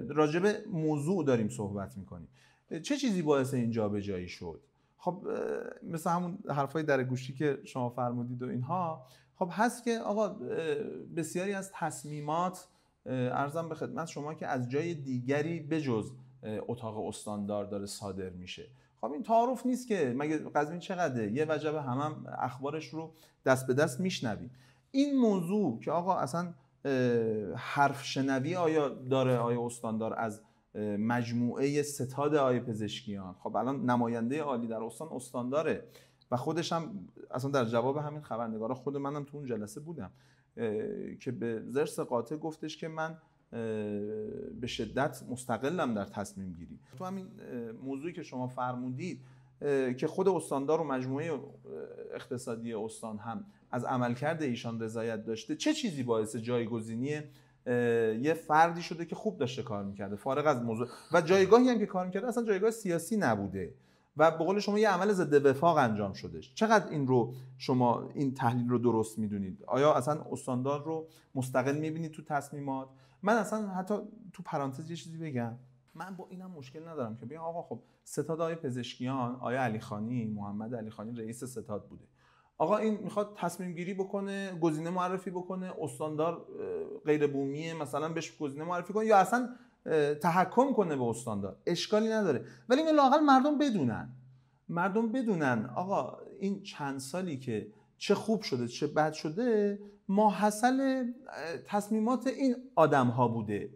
Speaker 1: راجع به موضوع داریم صحبت میکنیم، چه چیزی باعث این جابجایی شد؟ خب مثل همون حرفای در گوشی که شما فرمودید و اینها، خب هست که آقا بسیاری از تصمیمات، عرضم به خدمت شما، که از جای دیگری بجز اتاق استاندار داره صادر میشه. خب این تعارف نیست که مگه قزوین چقدره، یه وجبه هم اخبارش رو دست به دست میشنویم. این موضوع که آقا اصلا حرف شنوی آیا داره آیا استاندار از مجموعه ستاد آیه پزشکیان؟ خب الان نماینده عالی در استان استانداره و خودش هم اصلا در جواب همین خبرنگارا، خود منم تو اون جلسه بودم که به ضرس قاطع گفتش که من به شدت مستقلم در تصمیم گیری. تو همین موضوعی که شما فرمودید که خود استاندار و مجموعه اقتصادی استان هم از عملکرد ایشان رضایت داشته، چه چیزی باعث جایگزینی یه فردی شده که خوب داشته کار میکرده فارغ از موضوع و جایگاهی هم که کار میکرده اصلا جایگاه سیاسی نبوده و به قول شما یه عمل ضد وفاق انجام شده. چقدر این رو شما این تحلیل رو درست میدونید؟ آیا اصلا استاندار رو مستقل میبینید تو تصمیمات؟ من اصلا حتی تو پرانتز یه چیزی بگم، من با اینم مشکل ندارم که بگم آقا خب ستاد آقای پزشکیان، آقای علیخانی، محمد علیخانی رئیس ستاد بوده، آقا این میخواد تصمیم گیری بکنه، گزینه معرفی بکنه، استاندار غیر بومیه مثلا بهش گزینه معرفی کنه یا اصلا تحکم کنه به استاندار، اشکالی نداره. ولی این لااقل مردم بدونن آقا این چند سالی که چه خوب شده چه بد شده ماحصل تصمیمات این آدم ها بوده.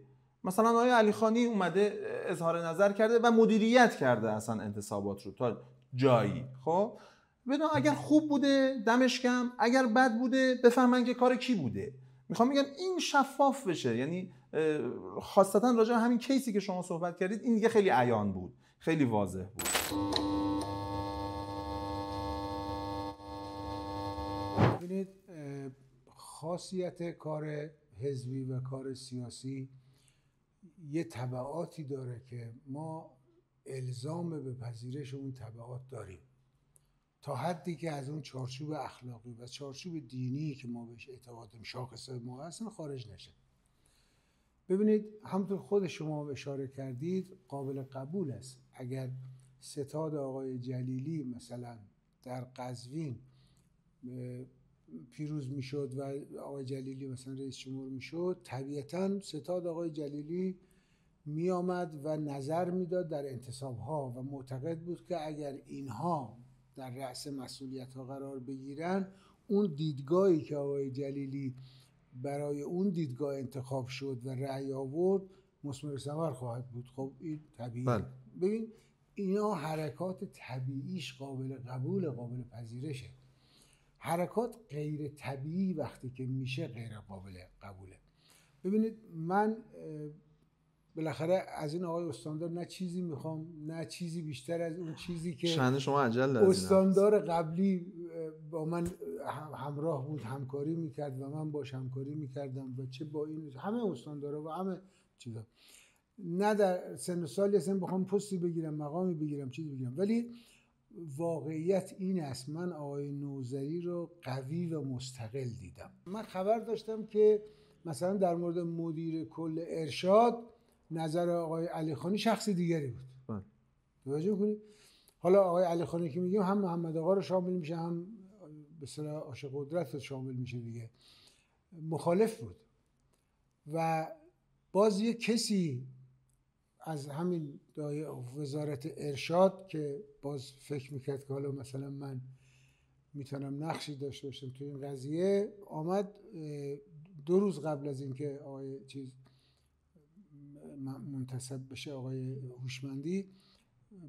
Speaker 1: مثلا آقای علیخانی اومده اظهار نظر کرده و مدیریت کرده اصلا انتصابات رو تا جایی. خب بدون اگر خوب بوده دمش گرم، اگر بد بوده بفهمن که کار کی بوده. میخوام بگم این شفاف بشه، یعنی خاصتا راجع به همین کیسی که شما صحبت کردید این دیگه خیلی عیان بود، خیلی واضح بود.
Speaker 2: ببینید خاصیت کار حزبی و کار سیاسی یه تبعاتی داره که ما الزام به پذیرش اون تبعات داریم تا حدی که از اون چارچوب اخلاقی و چارچوب دینی که ما بهش اعتقاد داریم شاخص ما اصلا خارج نشه. ببینید همونطور خود شما اشاره کردید قابل قبول است اگر ستاد آقای جلیلی مثلا در قزوین پیروز میشد و آقای جلیلی مثلا رئیس جمهور میشد، طبیعتاً ستاد آقای جلیلی می آمد و نظر میداد در انتصاب ها و معتقد بود که اگر اینها در رأس مسئولیت ها قرار بگیرن اون دیدگاهی که آقای جلیلی برای اون دیدگاه انتخاب شد و رأی آورد مثمر ثمر خواهد بود. خب این طبیعیه. ببین اینا حرکات طبیعیش قابل قبول، قابل پذیرشه. حرکات غیر طبیعی وقتی که میشه غیر قابل قبوله. ببینید من بالاخره از این آقای استاندار نه چیزی میخوام نه چیزی بیشتر از اون چیزی که
Speaker 1: شأن شما عجل
Speaker 2: استاندار قبلی با من همراه بود، همکاری میکرد و من باش همکاری میکردم و چه با این همه استاندارا و همه چیزا، نه در سن و سالی اصلا بخوام پستی بگیرم، مقامی بگیرم، چیزی بگیرم. ولی واقعیت این است من آقای نوذری رو قوی و مستقل دیدم. من خبر داشتم که مثلا در مورد مدیر کل ارشاد نظر آقای علیخانی شخص دیگری بود. توجه کنید. حالا آقای علیخانی که میگیم هم محمد آقا رو شامل میشه، هم به اصطلاح عاشق قدرت رو شامل میشه دیگه، مخالف بود. و باز یه کسی از همین وزارت ارشاد که باز فکر میکرد که حالا مثلا من میتونم نقشی داشته باشم تو این قضیه، آمد 2 روز قبل از اینکه آقای منتصب بشه آقای هوشمندی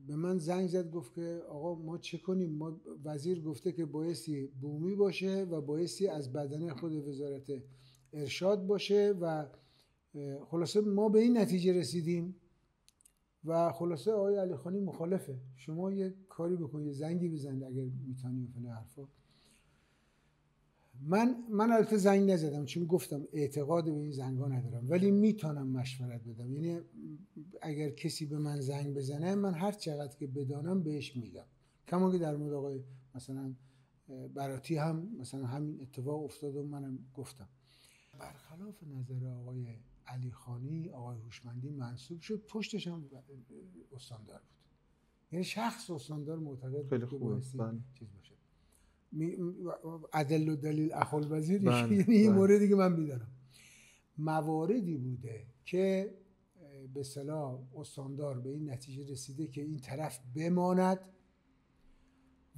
Speaker 2: به من زنگ زد، گفت که آقا ما چه کنیم؟ ما وزیر گفته که بایستی بومی باشه و بایستی از بدنه خود وزارت ارشاد باشه و خلاصه ما به این نتیجه رسیدیم و خلاصه آقای علیخانی مخالفه. شما یه کاری بکنید، یه زنگی بزنید اگر میتونی و فلان حرفا. من البته زنگ نزدم چون گفتم اعتقاد به این زنگا ندارم، ولی میتونم مشورت بدم. یعنی اگر کسی به من زنگ بزنه من هر چقدر که بدانم بهش میگم. کما که در مورد آقای مثلا براتی هم مثلا همین اتفاق افتاد و منم گفتم. برخلاف نظر آقای علیخانی آقای هوشمندی منصوب شد، پشتش هم استاندار بود. یعنی شخص استاندار معتقد بود که بایستی چیز باشه. عدل و دلیل اخوال وزیر، یعنی این موردی که من میدانم مواردی بوده که به اصطلاح استاندار به این نتیجه رسیده که این طرف بماند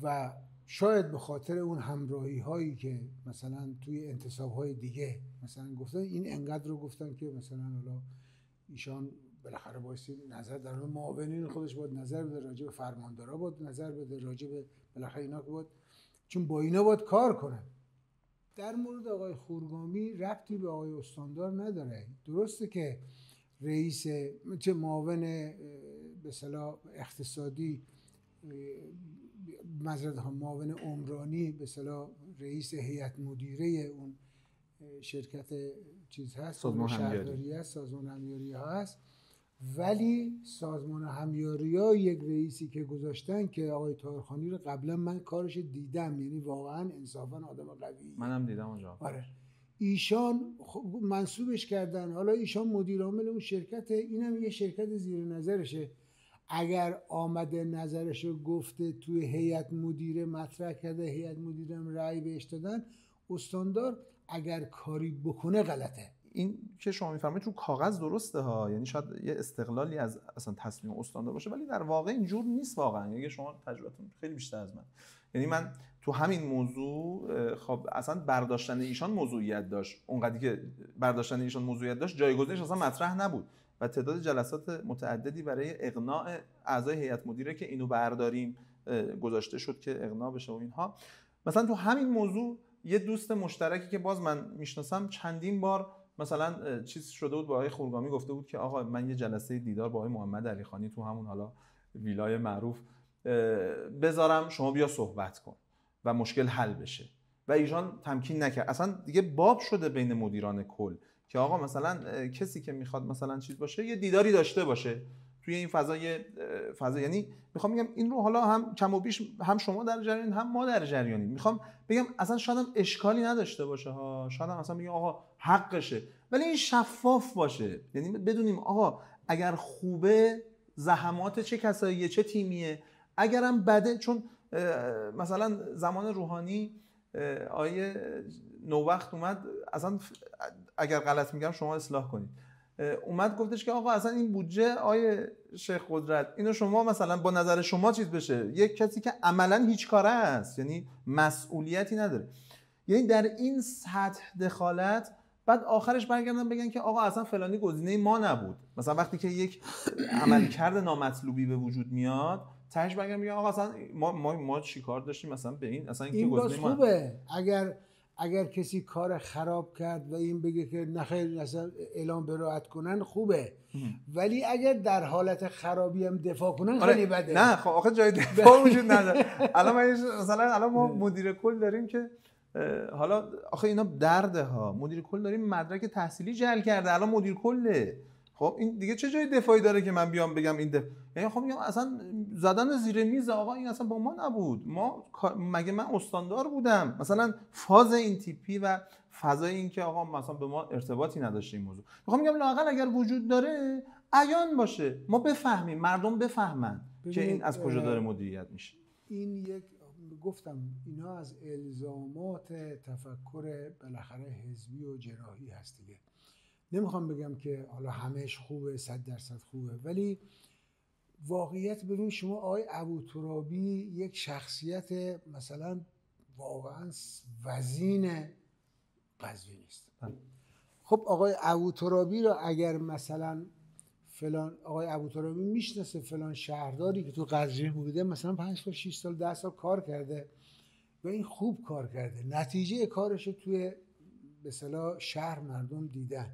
Speaker 2: و شاید به خاطر اون همراهی هایی که مثلا توی انتصاب های دیگه مثلا گفتن این انقدر رو گفتن که مثلا حالا ایشان بالاخره بایستی نظر در مورد معاونین خودش باید نظر بده، راجع به فرماندارا باید نظر بده، راجع به بالاخره اینا باید، چون با اینا باید کار کنن. در مورد آقای خورگامی ربطی به آقای استاندار نداره. درسته که رئیس چه معاون به اصطلاح اقتصادی معاون عمرانی به اصطلاح رئیس هیئت مدیره اون شرکت چیز هست،
Speaker 1: سازمان همیاری
Speaker 2: هست، سازمان همیاری هست ولی سازمان همیاری‌ها یک رئیسی که گذاشتن که آقای طاهرخانی رو قبلا من کارش دیدم، یعنی واقعا انصافا آدم قویه.
Speaker 1: منم دیدم اونجا.
Speaker 2: آره. ایشان منصوبش کردن، حالا ایشان مدیر عامل اون شرکته، اینم یه شرکت زیر نظرشه. اگر آمده نظرشو گفته توی هیئت مدیره مطرح کرده، هیئت مدیره رأی بهش دادن، استاندار اگر کاری بکنه غلطه.
Speaker 1: این که شما میفرمایید رو کاغذ درسته ها، یعنی شاید یه استقلالی از اصلا تصمیم استاندار باشه، ولی در واقع اینجور نیست واقعا. یعنی شما تجربتون خیلی بیشتر از من. یعنی من تو همین موضوع خب اصلا برداشتن ایشان موضوعیت داشت، اونقدری که برداشتن ایشان موضوعیت داشت جایگزینش اصلا مطرح نبود و تعداد جلسات متعددی برای اقناع اعضای هیئت مدیره که اینو برداریم گذاشته شد که اقناع بشه و اینها. مثلا تو همین موضوع یه دوست مشترکی که باز من میشناسم چندین بار مثلا چیز شده بود با آقای خورگامی، گفته بود که آقا من یه جلسه دیدار با آقای محمد علیخانی تو همون حالا ویلای معروف بذارم، شما بیا صحبت کن و مشکل حل بشه و ایشان تمکین نکرد. اصلا دیگه باب شده بین مدیران کل که آقا مثلا کسی که میخواد مثلا چیز باشه یه دیداری داشته باشه توی این فضا، یعنی میخوام بگم این رو حالا هم کم و بیش هم شما در جریان هم ما در جریانیم. میخوام بگم اصلا شاید هم اشکالی نداشته باشه ها، شاید هم اصلا بگم آقا حقشه، ولی این شفاف باشه. یعنی بدونیم آقا اگر خوبه زحمات چه کساییه، چه تیمیه، اگرم بده. چون مثلا زمان روحانی آیه نوبخت اومد، اصلا اگر غلط میگم شما اصلاح کنید، اومد گفتش که آقا اصلا این بودجه آیه شیخ قدرت اینو شما مثلا با نظر شما چیز بشه، یک کسی که عملا هیچ کاره است، یعنی مسئولیتی نداره. یعنی در این سطح دخالت بعد آخرش برگردن بگن که آقا اصلا فلانی گزینه ما نبود. مثلا وقتی که یک عملکرد نامطلوبی به وجود میاد تهش برگردن میگن آقا اصلا ما چیکار داشتیم مثلا به این، اصلا
Speaker 2: این باز خوبه اگر کسی کار خراب کرد و این بگه که نخیر اصلا اعلام براءت کنن خوبه، ولی اگر در حالت خرابی هم دفاع کنن خیلی بده.
Speaker 1: نه خب آخه جای دفاع وجود نداره. الان ما مدیر کل داریم که حالا آخه اینا درده ها، مدیر کل داریم مدرک تحصیلی جعل کرده الان مدیر کله. خب این دیگه چه جای دفاعی داره که من بیام بگم این یعنی خب میگم اصلا زدن زیر میز آقا این اصلا با ما نبود، مگه من استاندار بودم؟ مثلا فاز این تیپی و فضای این که آقا مثلا به ما ارتباطی نداشته این موضوع. میخوام میگم لااقل اگر وجود داره عیان باشه، ما بفهمیم، مردم بفهمن که این از کجا داره مدیریت میشه.
Speaker 2: این یک گفتم اینا از الزامات تفکر بالاخره حزبی و جراحی هست دیگه. نمیخوام بگم که حالا همهش خوبه 100% خوبه، ولی واقعیت ببین شما آقای ابوترابی یک شخصیت مثلا واقعا وزین قزوینی است. خب آقای ابوترابی رو اگر مثلا فلان آقای ابوترابی میشناسه فلان شهرداری که تو قزوین بوده مثلا 5 سال 6 سال 10 سال کار کرده و این خوب کار کرده، نتیجه کارش توی به اصطلاح شهر مردم دیدن.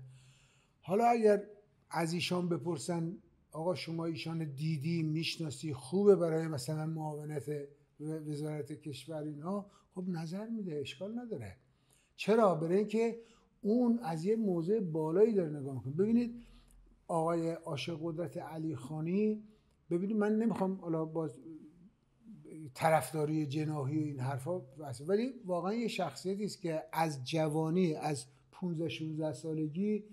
Speaker 2: حالا اگر از ایشان بپرسن آقا شما ایشان دیدی میشناسی خوبه برای مثلا معاونت وزارت کشور اینها، خب نظر میده، اشکال نداره. چرا؟ برای اینکه اون از یه موضع بالایی داره نگاه میکنه. ببینید آقای عاشق قدرت علیخانی، ببینید من نمیخوام حالا باز طرفداری جناحی و این حرفا ولی واقعا یه شخصیتی است که از جوانی از 15 16 سالگی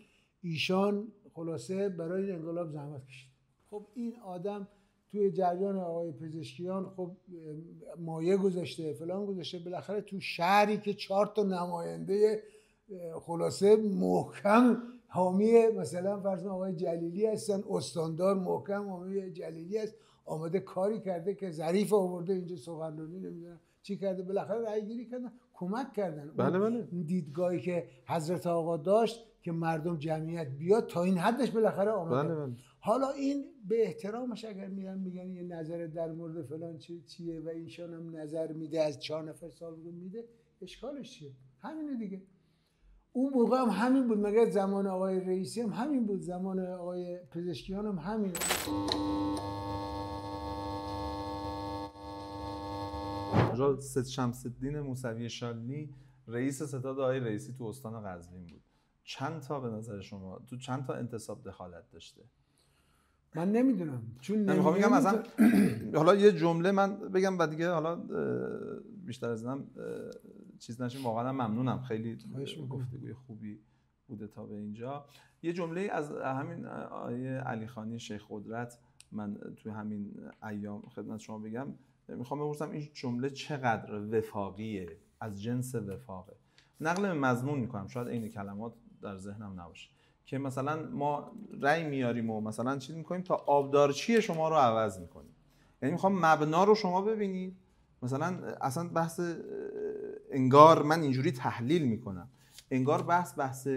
Speaker 2: ایشان خلاصه برای این انقلاب زحمت کشید. خب این آدم توی جریان آقای پزشکیان خب مایه گذاشته فلان گذاشته، بالاخره تو شهری که 4 تا نماینده خلاصه محکم حامی مثلا فرض آقای جلیلی هستن، استاندار محکم حامی جلیلی است، آمده کاری کرده که ظریف آورده اینجا سخنرانی نمیدونم چی کرده، بالاخره رأی گیری کردن، کمک کردن.
Speaker 1: بله.
Speaker 2: دیدگاهی که حضرت آقا داشت که مردم جمعیت بیاد تا این حدش بالاخره آمده.
Speaker 1: بله.
Speaker 2: حالا این به احترامش اگر میگن یه نظر در مورد فلان چیه و ایشان هم نظر میده از 4 نفر سال میده، اشکالش چیه؟ همینه دیگه. اون موقع هم همین بود، مگر زمان آقای رئیسی هم همین بود، زمان آقای پزشکیان هم همین.
Speaker 1: حاج سید شمس‌الدین موسوی شالنی رئیس ستاد آقای رئیسی تو استان قزوین بود. چند تا به نظر شما تو چند تا انتصاب دخالت داشته؟
Speaker 2: من نمیدونم چون
Speaker 1: نمیخوام بگم مثلا حالا یه جمله من بگم و دیگه حالا بیشتر از اینم چیز نشیم. واقعا ممنونم، خیلی گفتگوی خوبی بوده تا به اینجا. یه جمله از همین آقای علیخانی شیخ قدرت من توی همین ایام خدمت شما بگم. میخوام بپرسم این جمله چقدر وفاقیه، از جنس وفاقه. نقل مضمون میکنم، شاید این کلمات در ذهنم نباشه، که مثلا ما رأی میاریم و مثلا چیز میکنیم تا آبدارچی شما رو عوض میکنیم. یعنی میخوام مبنا رو شما ببینید، مثلا اصلا بحث انگار من اینجوری تحلیل میکنم، انگار بحث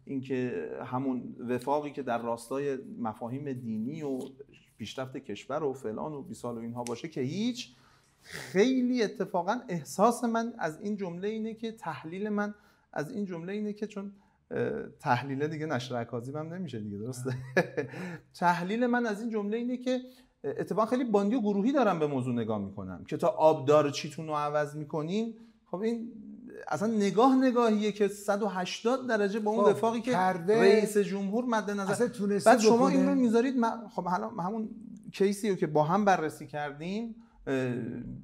Speaker 1: این که همون وفاقی که در راستای مفاهیم دینی و پیشرفت کشور و فلان و بیسال و اینها باشه که هیچ. خیلی اتفاقا احساس من از این جمله اینه که تحلیل من از این جمله اینه که چون تحلیل دیگه نشر اکاذیب هم نمیشه دیگه، درسته؟ تحلیل من از این جمله اینه که اتفاقا خیلی باندی و گروهی دارم به موضوع نگاه میکنم که تا آبدار چیتون رو عوض میکنین. خب این اصلا نگاهیه که 180 درجه با اون وفاقی که رئیس جمهور مد نظر. بعد شما این رو میذارید. خب همون کیسی رو که با هم بررسی کردیم،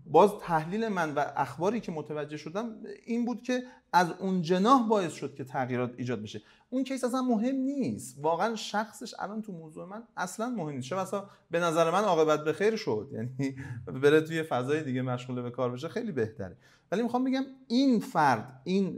Speaker 1: باز تحلیل من و اخباری که متوجه شدم این بود که از اون جناح باعث شد که تغییرات ایجاد بشه. اون کیس اصلا مهم نیست، واقعا شخصش الان تو موضوع من اصلا مهم نیست. چه بسا به نظر من عاقبت به خیر شد، یعنی بره توی فضای دیگه مشغول به کار بشه خیلی بهتره. ولی میخوام بگم این فرد، این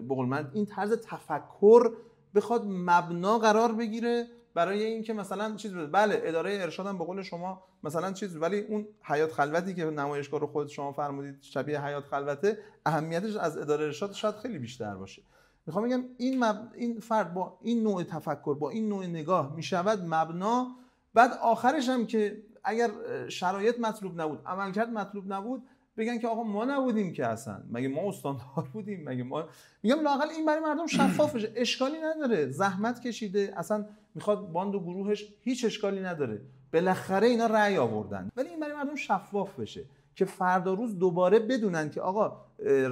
Speaker 1: به قول من این طرز تفکر بخواد مبنا قرار بگیره برای اینکه مثلا چیز بده. بله اداره ارشاد هم به قول شما مثلا چیز، ولی اون حیات خلوتی که نمایشگاه رو خودت شما فرمودید شبیه حیات خلوته، اهمیتش از اداره ارشاد شاید خیلی بیشتر باشه. میخوام بگم این فرد با این نوع تفکر، با این نوع نگاه میشود مبنا. بعد آخرش هم که اگر شرایط مطلوب نبود، عملکرد مطلوب نبود، بگن که آقا ما نبودیم که اصلا، مگه ما استاندار بودیم، مگه ما. میگم لااقل این برای مردم شفاف بشه. اشکالی نداره، زحمت کشیده، اصلا میخواد باند و گروهش، هیچ اشکالی نداره، بالاخره اینا رأی آوردن. ولی این برای مردم شفاف بشه که فردا روز دوباره بدونن که آقا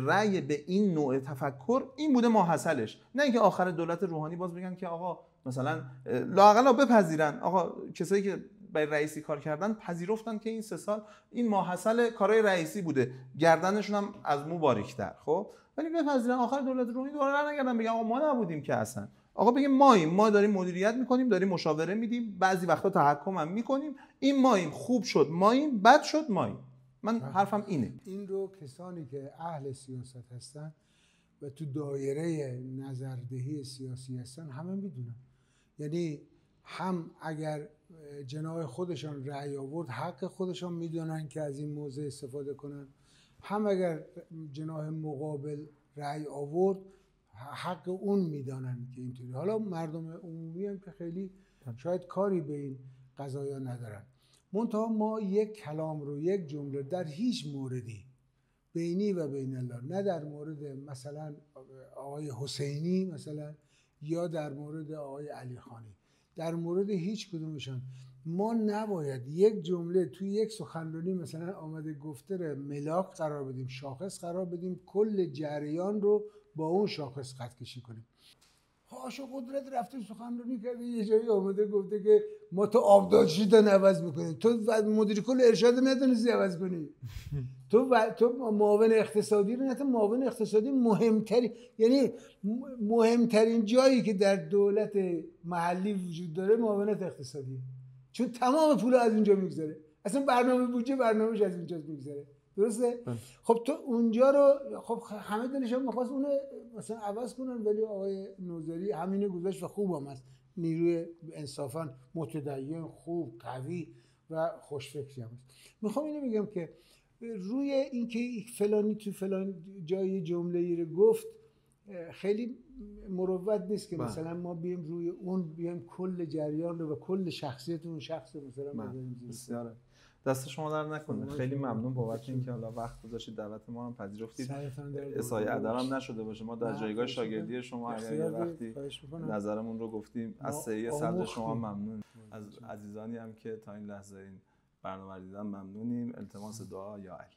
Speaker 1: رأی به این نوع تفکر این بوده ماحصلش، نه اینکه آخر دولت روحانی باز بگن که آقا مثلا لااقل بپذیرن آقا کسایی که برای رئیسی کار کردن پذیرفتن که این 3 سال این ماحصل کارهای رئیسی بوده، گردنشون هم از مو باریک‌تر. خب ولی بپذیرن آخر دولت روحانی دوباره نگردن بگن آقا ما نبودیم که اصلا. آقا بگیم ما داریم مدیریت میکنیم، داریم مشاوره میدیم، بعضی وقتا تحکم هم میکنیم، این ماییم، خوب شد ماییم، بد شد ماییم. من حرفم اینه.
Speaker 2: این رو کسانی که اهل سیاست هستن و تو دایره نظردهی سیاسی هستن همه میدونن. یعنی هم اگر جناح خودشان رأی آورد حق خودشان میدونن که از این موضع استفاده کنن، هم اگر جناح مقابل رأی آورد حق اون میدانن که اینطوری. حالا مردم عمومی هم که خیلی شاید کاری به این قضایا ندارن. منتها ما یک کلام رو، یک جمله در هیچ موردی بینی و بین الله، نه در مورد مثلا آقای حسینی مثلا یا در مورد آقای علیخانی، در مورد هیچ کدومشان ما نباید یک جمله توی یک سخنرانی مثلا آمده گفته ملاک قرار بدیم، شاخص قرار بدیم، کل جریان رو با اون شاخص خط کشی کنیم. هاشو قدرت رفته سخنرانی کرده یه جایی آمده گفته که ما تو آبدارچی عوض میکنیم، تو مدیر کل ارشاد ندونستی عوض کنی، تو معاون اقتصادی رو نه، معاون اقتصادی مهمتری، یعنی مهمترین جایی که در دولت محلی وجود داره معاونت اقتصادی، چون تمام پول از اونجا میگذره، اصلا برنامه بودجه برنامه‌اش از اونجا میگذره. درسته؟ خب تو اونجا رو خب همه دلشون می‌خواست اون مثلا عوض کنن، ولی آقای نوذری همینو گذاشت و خوب هم هست، نیروی انصافا متدین، خوب، قوی و خوشفکری هم هست. میخوام اینو بگم که روی اینکه فلانی تو فلان جای جمله‌ای رو گفت خیلی مروت نیست که مثلا ما بیایم روی اون بیایم کل جریان رو و کل شخصیت اون شخص رو مثلا بذاریم.
Speaker 1: بسیاره. دست شما در نکنه. خیلی ممنون بابت اینکه حالا وقت گذاشتید، دعوت ما هم پذیرفتید. اسای ادب هم نشده باشه، ما در جایگاه شاگردی شما اگر یه وقتی نظرمون رو گفتیم از سعی صدر شما ممنون. از عزیزانی هم که تا این لحظه این برنامه رو دیدن ممنونیم. التماس دعا یا علی.